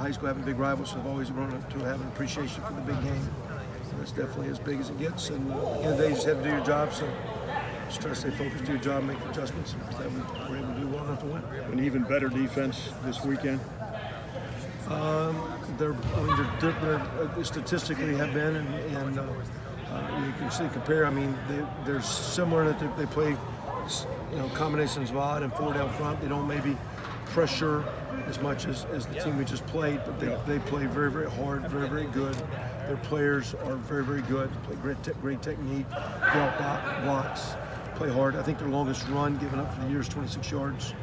high school, having big rivals, so I've always grown up to have an appreciation for the big game. So that's definitely as big as it gets. And at the end of the day, you just have to do your job. So just try to stay focused, do your job, make adjustments, and we're able to do well enough to win. An even better defense this weekend. They're statistically have been, and you can see compare. I mean, they're similar in that they play, combinations of odd and forward down front. They don't maybe pressure as much as the team we just played, but they play very, very hard, very, very good. Their players are very, very good. Play great technique, go out blocks, play hard. I think their longest run given up for the year is 26 yards.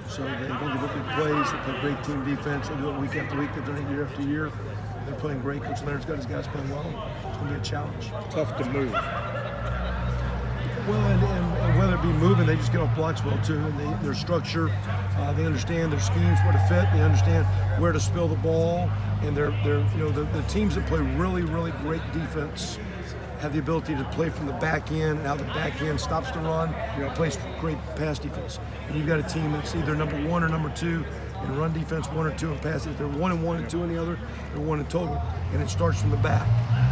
So they don't give up big plays. They play great team defense. They do it week after week. They've done it year after year. They're playing great. Coach Leonard's got his guys playing well. It's going to be a challenge. Tough to move. Well, and whether it be moving, they just get off blocks well too. And their structure, they understand their schemes, where to fit. They understand where to spill the ball. And the teams that play really, really great defense have the ability to play from the back end, and how the back end stops the run, plays great pass defense. And you've got a team that's either number 1 or number 2 in run defense, 1 or 2 in pass. If they're 1 and 1 and 2 in the other, they're 1 in total. And it starts from the back.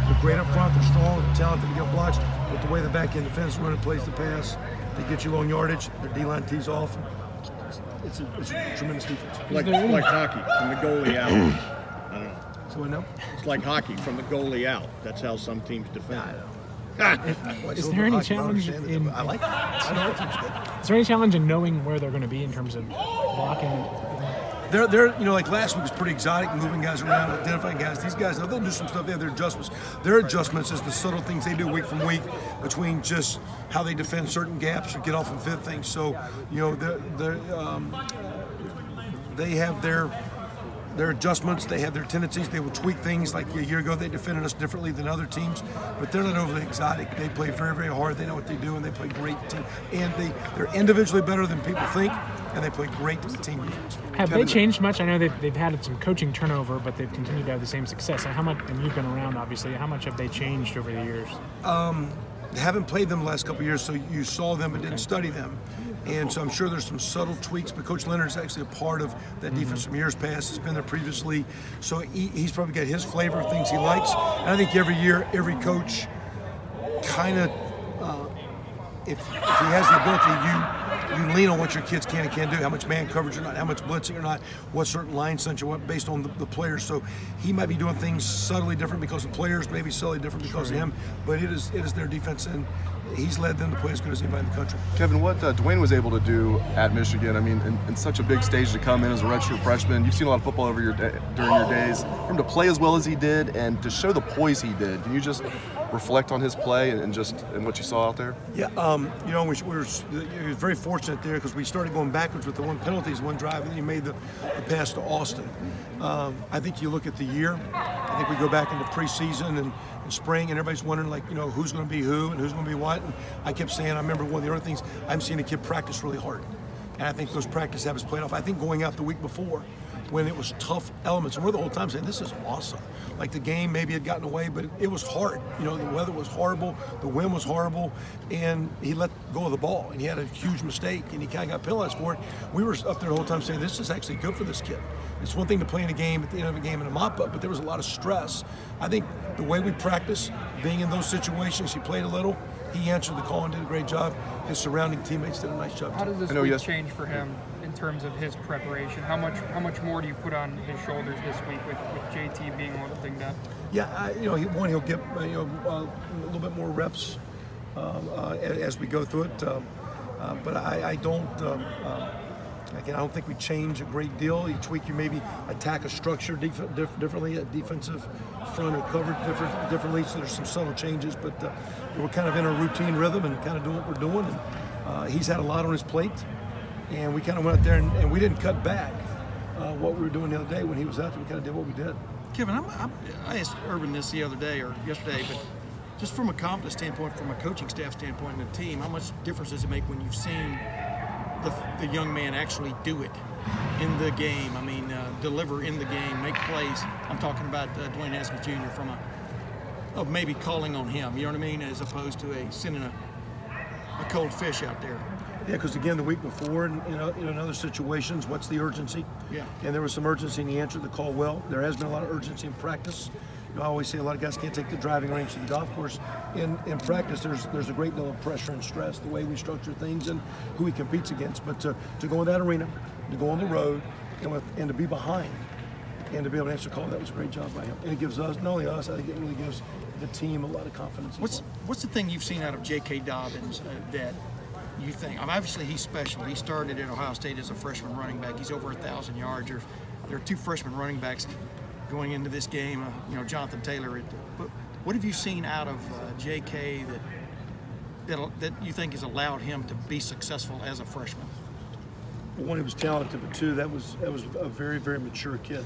They're great up front, they're strong, they're talented to get blocks, but the way the back end defense run and plays the pass, they get you long yardage, their D-line tees off. It's a tremendous defense. Like hockey, from the goalie out. I don't know. So what now? It's like hockey from the goalie out. That's how some teams defend. Is there any challenge in? I like that. I know team's good. Is there any challenge in knowing where they're going to be in terms of blocking? They're like last week was pretty exotic, moving guys around, identifying guys. These guys, they'll do some stuff. They have their adjustments. Their adjustments is the subtle things they do week from week between just how they defend certain gaps or get off and fit things. So, they have their adjustments, they have their tendencies, they will tweak things. Like a year ago, they defended us differently than other teams, but they're not overly exotic. They play very, very hard, they know what they do, and they play great team. And they're individually better than people think, and they play great team defense. Have they changed much? I know they've had some coaching turnover, but they've continued to have the same success. How much, and you've been around, obviously, how much have they changed over the years? Haven't played them the last couple of years, so you saw them but didn't study them. And so I'm sure there's some subtle tweaks, but Coach Leonard is actually a part of that defense from years past. He's been there previously, so he's probably got his flavor of things he likes. And I think every year, every coach kind of, if he has the ability, you lean on what your kids can and can't do, how much man coverage or not, how much blitzing or not, what certain line stunts you want based on the players. So he might be doing things subtly different because of players, maybe subtly different because of him, but it is their defense, and he's led them to play as good as anybody in the country. Kevin, what Dwayne was able to do at Michigan, I mean, in such a big stage to come in as a redshirt freshman, you've seen a lot of football during your days. For him to play as well as he did and to show the poise he did, can you just reflect on his play and what you saw out there? Yeah, we were very fortunate there because we started going backwards with the one penalties, one drive, and then you made the pass to Austin. I think you look at the year. I think we go back into preseason and spring, and everybody's wondering, who's going to be who and who's going to be what. And I kept saying, I remember one of the other things, I'm seeing a kid practice really hard. And I think those practice habits played off. I think going out the week before, when it was tough elements, and we're the whole time saying, this is awesome. Like the game maybe had gotten away, but it was hard. The weather was horrible, the wind was horrible, and he let go of the ball, and he had a huge mistake, and he kind of got penalized for it. We were up there the whole time saying, this is actually good for this kid. It's one thing to play in a game at the end of a game in a mop-up, but there was a lot of stress. I think the way we practice, being in those situations, he played a little, he answered the call and did a great job. His surrounding teammates did a nice job. How does this week change for him in terms of his preparation? How much more do you put on his shoulders this week with JT being a little dinged up? Yeah, he'll get a little bit more reps as we go through it. But I don't. Again, I don't think we change a great deal. Each week you maybe attack a structure differently, a defensive front or cover differently, so there's some subtle changes, but we're kind of in a routine rhythm and kind of doing what we're doing. And he's had a lot on his plate, and we kind of went out there and we didn't cut back what we were doing the other day when he was out there. We kind of did what we did. Kevin, I asked Urban this the other day or yesterday, but just from a confidence standpoint, from a coaching staff standpoint and the team, how much difference does it make when you've seen the young man actually do it in the game? I mean, deliver in the game, make plays. I'm talking about Dwayne Haskins Jr. of maybe calling on him, you know what I mean, as opposed to sending a cold fish out there. Yeah, because again, the week before, in other situations, what's the urgency? Yeah. And there was some urgency, and he answered the call well. There has been a lot of urgency in practice. I always say a lot of guys can't take the driving range to the golf course. In practice, there's a great deal of pressure and stress, the way we structure things and who he competes against. But to go in that arena, to go on the road, and to be behind, and to be able to answer the call, that was a great job by him. And it gives us, not only us, I think it really gives the team a lot of confidence. What's the thing you've seen out of J.K. Dobbins that you think? Obviously, he's special. He started at Ohio State as a freshman running back. He's over 1,000 yards. There are 2 freshman running backs going into this game. Jonathan Taylor. But what have you seen out of J.K. that you think has allowed him to be successful as a freshman? Well, one, he was talented, but 2, that was a very, very mature kid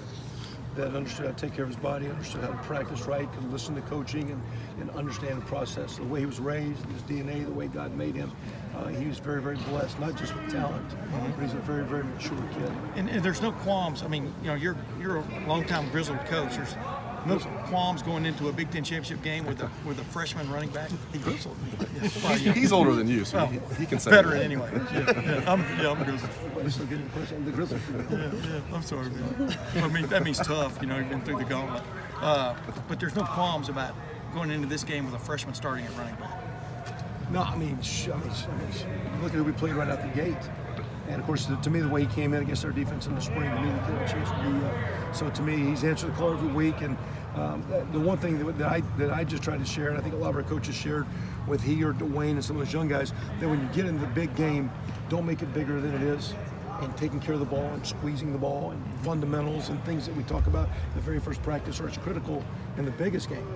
that understood how to take care of his body, understood how to practice right, could listen to coaching and understand the process. The way he was raised, his DNA, the way God made him, he was very, very blessed, not just with talent, but he's a very, very mature kid. And there's no qualms. I mean, you're a longtime grizzled coach. There's no qualms going into a Big Ten championship game with a freshman running back. Grizzled. He's older than you, so he can say veteran that. anyway. I'm grizzled. The Grizzlies. Yeah, I'm sorry, man. I mean, that means tough. You've been through the gauntlet. But there's no qualms about going into this game with a freshman starting at running back. No, I mean, look at who we played right out the gate. And of course, to me, the way he came in against our defense in the spring, to me, he had a chance to do so. To me, he's answered the call every week. And the one thing that I just tried to share, and I think a lot of our coaches shared with he or Dwayne and some of those young guys, that when you get into the big game, don't make it bigger than it is. And taking care of the ball and squeezing the ball and fundamentals and things that we talk about the very first practice are as critical in the biggest game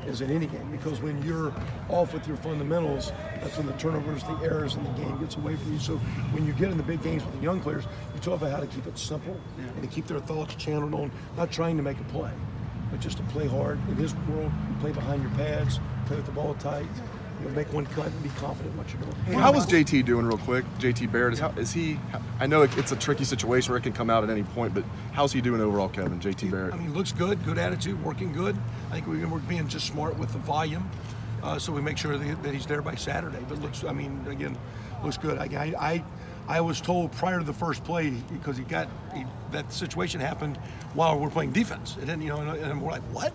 as in any game, because when you're off with your fundamentals, that's when the turnovers, the errors in the game gets away from you. So when you get in the big games with the young players, you talk about how to keep it simple and to keep their thoughts channeled on not trying to make a play, but just to play hard. In his world, play behind your pads, play with the ball tight, make one cut and be confident in what you're doing. How was JT doing, real quick? JT Barrett, is he? I know it's a tricky situation where it can come out at any point, but how's he doing overall, Kevin? JT Barrett. I mean, looks good, good attitude, working good. I think we're being just smart with the volume, so we make sure that he's there by Saturday. But looks good. I was told prior to the first play, because that situation happened while we're playing defense. It didn't, and we're like, what?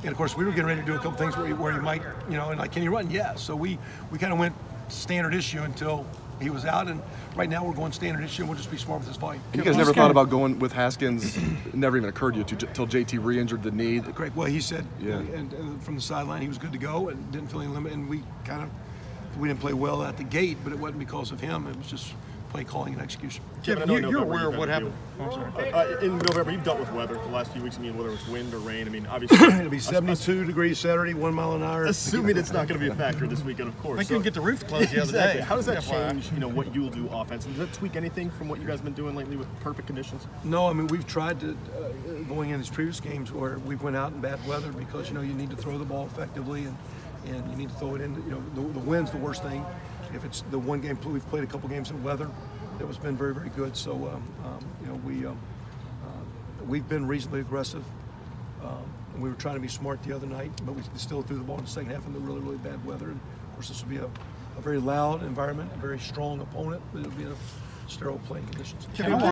And of course, we were getting ready to do a couple things where he might, and like, can he run? Yeah. So we kind of went standard issue until he was out, and right now we're going standard issue, and we'll just be smart with his volume. You guys never thought about going with Haskins? It never even occurred to you until JT re-injured the knee. Correct. Well, he said, yeah. And from the sideline, he was good to go and didn't feel any limit, and we didn't play well at the gate, but it wasn't because of him. It was just play calling and execution. Kevin, you're aware of what happened. I'm sorry. In November, you've dealt with weather the last few weeks. I mean, whether it's wind or rain. I mean, obviously it'll be 72 degrees Saturday, 1 mile an hour. Assuming it's not going to be a factor this weekend, of course. I couldn't get the roof closed the other day. How does that change? What you will do offensively? Does that tweak anything from what you guys have been doing lately with perfect conditions? No, I mean, we've tried to going in these previous games where we went out in bad weather because you need to throw the ball effectively and you need to throw it in. The wind's the worst thing. If it's the one game, we've played a couple games in weather. That has been very, very good. So, we've been reasonably aggressive. We were trying to be smart the other night, but we still threw the ball in the second half in the really, really bad weather. And of course, this will be a very loud environment, a very strong opponent, but it'll be in sterile playing conditions.